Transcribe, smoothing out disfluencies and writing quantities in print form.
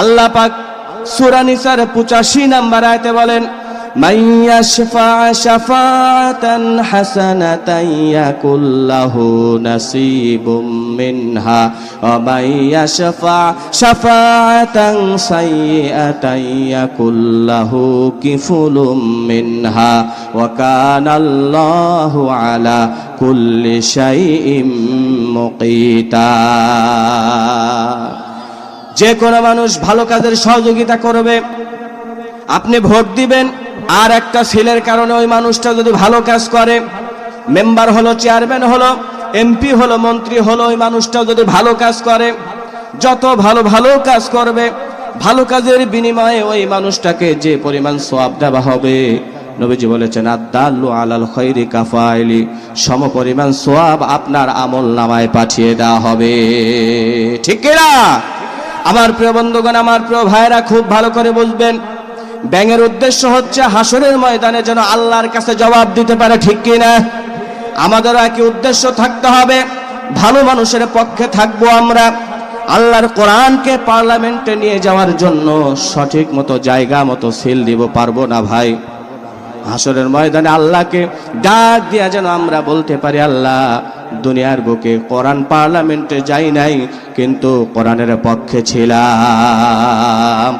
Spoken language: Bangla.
আল্লাহ পাক সূরা নিসার 85 নম্বর আয়াতে বলেন, মান ইয়াশফা শাফাআতান হাসানাতান ইয়াকুল লাহু নাসিবুম মিনহা ওয়া মান ইয়াশফা শাফাআতান সাইয়্যাতান ইয়াকুল লাহু কিফুলুম মিনহা ওয়া কানা আল্লাহু আলা কুল্লি শাইইন মুকিতা। যে কোনো মানুষ ভালো কাজের সহযোগিতা করবে, আপনি ভোট দিবেন, আর একটা ছেলের কারণে ওই মানুষটা যদি ভালো কাজ করে, মেম্বার হলো, চেয়ারম্যান হলো, এমপি হলো, মন্ত্রী হলো, ওই মানুষটা যদি ভালো কাজ করে, যত ভালো ভালো কাজ করবে, ভালো কাজের বিনিময়ে ওই মানুষটাকে যে পরিমাণ সওয়াব দেওয়া হবে, নবীজি বলেছেন আদ-দাল্লু আলাল খায়রি কাফাইলি, সম পরিমাণ সওয়াব আপনার আমল নামায় পাঠিয়ে দেওয়া হবে। ঠিক কি না? আমার প্রিয় বন্ধুগণ, আমার প্রিয় ভাইরা, খুব ভালো করে বুঝবেন, ব্যাঙের উদ্দেশ্য হচ্ছে হাসরের ময়দানে যেন আল্লাহর কাছে জবাব দিতে পারে। ঠিক কি না? আমাদেরও একই উদ্দেশ্য থাকতে হবে, ভালো মানুষের পক্ষে থাকবো আমরা। আল্লাহর কোরআনকে পার্লামেন্টে নিয়ে যাওয়ার জন্য সঠিক মতো জায়গা মতো সিল দিব, পারবো না ভাই। হাসরের ময়দানে আল্লাহকে ডাক দিয়া যেন আমরা বলতে পারি, আল্লাহ, দুনিয়ার বুকে কোরআন পার্লামেন্টে যাই নাই, কিন্তু কোরআনের পক্ষে ছিলাম।